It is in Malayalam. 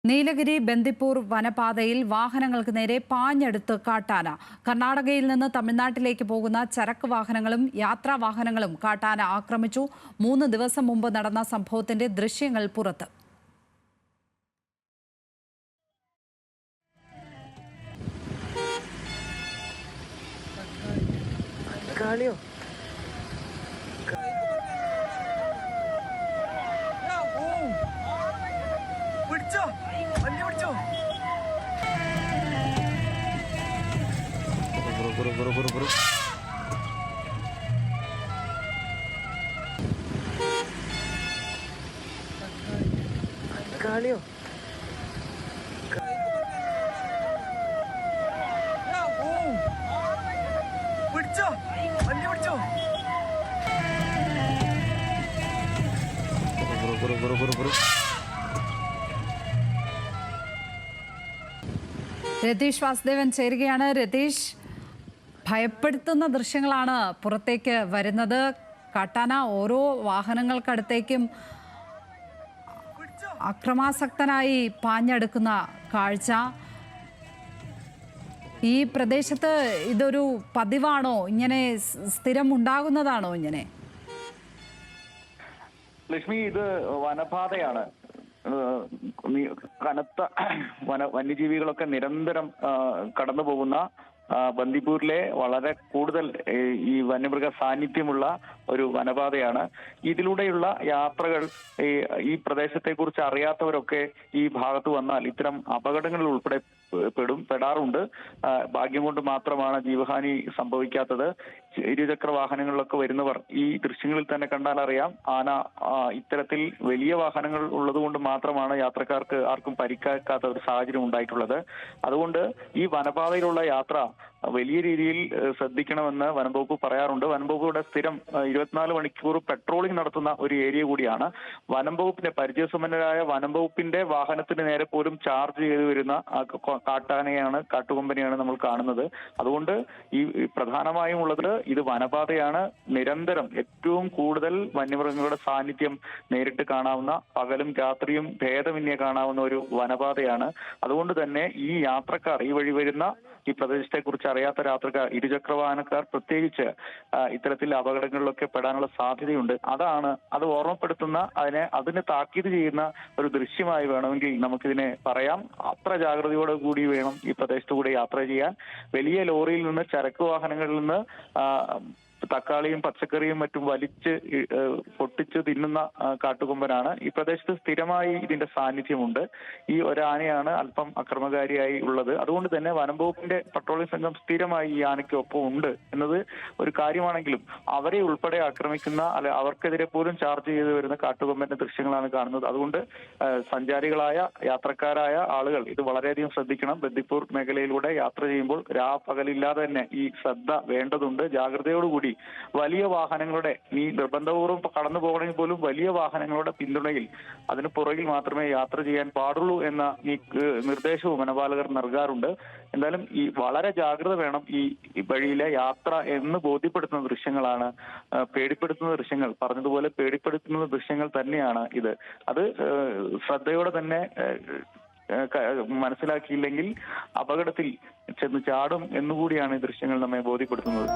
നീലഗിരി ബന്ദിപ്പൂർ വനപാതയിൽ വാഹനങ്ങൾക്ക് നേരെ പാഞ്ഞെടുത്ത് കാട്ടാന. കർണാടകയിൽ നിന്ന് തമിഴ്നാട്ടിലേക്ക് പോകുന്ന ചരക്ക് വാഹനങ്ങളും യാത്രാ വാഹനങ്ങളും കാട്ടാന ആക്രമിച്ചു. 3 ദിവസം മുമ്പ് നടന്ന സംഭവത്തിന്റെ ദൃശ്യങ്ങൾ പുറത്ത്. Galio. Pidicho. Vandi pidicho. Buru. Ratheesh Vasudevan ചേരുകയാണ്. രതീഷ്, ഭയപ്പെടുത്തുന്ന ദൃശ്യങ്ങളാണ് പുറത്തേക്ക് വരുന്നത്. കാട്ടാന ഓരോ വാഹനങ്ങൾക്കടുത്തേക്കും അക്രമാസക്തനായി പാഞ്ഞെടുക്കുന്ന കാഴ്ച. ഈ പ്രദേശത്ത് ഇതൊരു പതിവാണോ? ഇങ്ങനെ സ്ഥിരം ഉണ്ടാകുന്നതാണോ ഇങ്ങനെ? ലക്ഷ്മി, ഇത് വനപാതയാണ്. കനത്ത വന്യജീവികളൊക്കെ നിരന്തരം കടന്നു പോകുന്ന ബന്ദിപ്പൂരിലെ വളരെ കൂടുതൽ ഈ വന്യമൃഗ സാന്നിധ്യമുള്ള ഒരു വനപാതയാണ്. ഇതിലൂടെയുള്ള യാത്രകൾ ഈ പ്രദേശത്തെ കുറിച്ച് അറിയാത്തവരൊക്കെ ഈ ഭാഗത്ത് വന്നാൽ ഇത്തരം അപകടങ്ങളിൽ ഉൾപ്പെടെ പെടാറുണ്ട്. ഭാഗ്യം കൊണ്ട് മാത്രമാണ് ജീവഹാനി സംഭവിക്കാത്തത്. ഇരുചക്ര വാഹനങ്ങളിലൊക്കെ വരുന്നവർ ഈ ദൃശ്യങ്ങളിൽ തന്നെ കണ്ടാൽ അറിയാം, ആന ഇത്തരത്തിൽ വലിയ വാഹനങ്ങൾ ഉള്ളത് കൊണ്ട് മാത്രമാണ് യാത്രക്കാർക്ക് ആർക്കും പരിക്കേൽക്കാത്ത ഒരു സാഹചര്യം ഉണ്ടായിട്ടുള്ളത്. അതുകൊണ്ട് ഈ വനപാതയിലുള്ള യാത്ര വലിയ രീതിയിൽ ശ്രദ്ധിക്കണമെന്ന് വനംവകുപ്പ് പറയാറുണ്ട്. വനംവകുപ്പിയുടെ സ്ഥിരം 24 മണിക്കൂർ പെട്രോളിംഗ് നടത്തുന്ന ഒരു ഏരിയ കൂടിയാണ്. വനംവകുപ്പിന്റെ പരിചയസമ്പന്നരായ വനംവകുപ്പിന്റെ വാഹനത്തിന് നേരെ പോലും ചാർജ് ചെയ്തു വരുന്ന കാട്ടുകൊമ്പനെയാണ് നമ്മൾ കാണുന്നത്. അതുകൊണ്ട് ഈ പ്രധാനമായും ഉള്ളത് ഇത് വനപാതയാണ്. നിരന്തരം ഏറ്റവും കൂടുതൽ വന്യമൃഗങ്ങളുടെ സാന്നിധ്യം നേരിട്ട് കാണാവുന്ന, പകലും രാത്രിയും ഭേദമന്യേ കാണാവുന്ന ഒരു വനപാതയാണ്. അതുകൊണ്ട് തന്നെ ഈ യാത്രക്കാർ, ഈ വഴി വരുന്ന ഈ പ്രദേശത്തെ കുറിച്ച് അറിയാത്ത യാത്രക്കാർ, ഇരുചക്ര വാഹനക്കാർ പ്രത്യേകിച്ച് ഇത്തരത്തിൽ അപകടങ്ങളിലൊക്കെ പെടാനുള്ള സാധ്യതയുണ്ട്. അത് ഓർമ്മപ്പെടുത്തുന്ന, അതിനെ താക്കീത് ചെയ്യുന്ന ഒരു ദൃശ്യമായി വേണമെങ്കിൽ നമുക്കിതിനെ പറയാം. അത്ര ജാഗ്രതയോടെ കൂടി വേണം ഈ പ്രദേശത്തുകൂടെ യാത്ര ചെയ്യാൻ. വലിയ ലോറിയിൽ നിന്ന്, ചരക്ക് വാഹനങ്ങളിൽ നിന്ന് തക്കാളിയും പച്ചക്കറിയും മറ്റും വലിച്ച് പൊട്ടിച്ച് തിന്നുന്ന കാട്ടുകൊമ്പനാണ്. ഈ പ്രദേശത്ത് സ്ഥിരമായി ഇതിന്റെ സാന്നിധ്യമുണ്ട്. ഈ ഒരാനയാണ് അല്പം അക്രമകാരിയായി ഉള്ളത്. അതുകൊണ്ട് തന്നെ വനംവകുപ്പിന്റെ പട്രോളിംഗ് സംഘം സ്ഥിരമായി ഈ ആനയ്ക്കൊപ്പം ഉണ്ട് എന്നത് ഒരു കാര്യമാണെങ്കിലും അവരെ ഉൾപ്പെടെ ആക്രമിക്കുന്ന, അവർക്കെതിരെ പോലും ചാർജ് ചെയ്ത് വരുന്ന കാട്ടുകൊമ്പന്റെ ദൃശ്യങ്ങളാണ് കാണുന്നത്. അതുകൊണ്ട് സഞ്ചാരികളായ, യാത്രക്കാരായ ആളുകൾ ഇത് വളരെയധികം ശ്രദ്ധിക്കണം. ബന്ദിപ്പൂർ മേഖലയിലൂടെ യാത്ര ചെയ്യുമ്പോൾ പകലില്ലാതെ തന്നെ ഈ ശ്രദ്ധ വേണ്ടതുണ്ട്. ജാഗ്രതയോടുകൂടി വലിയ വാഹനങ്ങളുടെ, ഈ നിർബന്ധപൂർവ്വം കടന്നു പോകണമെങ്കിൽ പോലും വലിയ വാഹനങ്ങളുടെ പിന്തുണയിൽ, അതിന് പുറകിൽ മാത്രമേ യാത്ര ചെയ്യാൻ പാടുള്ളൂ എന്ന ഈ നിർദ്ദേശവും വനപാലകർ നൽകാറുണ്ട്. എന്തായാലും ഈ വളരെ ജാഗ്രത വേണം ഈ വഴിയിലെ യാത്ര എന്ന് ബോധ്യപ്പെടുത്തുന്ന ദൃശ്യങ്ങളാണ്. പേടിപ്പെടുത്തുന്ന ദൃശ്യങ്ങൾ, പറഞ്ഞതുപോലെ പേടിപ്പെടുത്തുന്ന ദൃശ്യങ്ങൾ തന്നെയാണ് ഇത്. അത് ശ്രദ്ധയോടെ തന്നെ മനസ്സിലാക്കിയില്ലെങ്കിൽ അപകടത്തിൽ ചെന്ന് ചാടും എന്നുകൂടിയാണ് ഈ ദൃശ്യങ്ങൾ നമ്മെ ബോധ്യപ്പെടുത്തുന്നത്.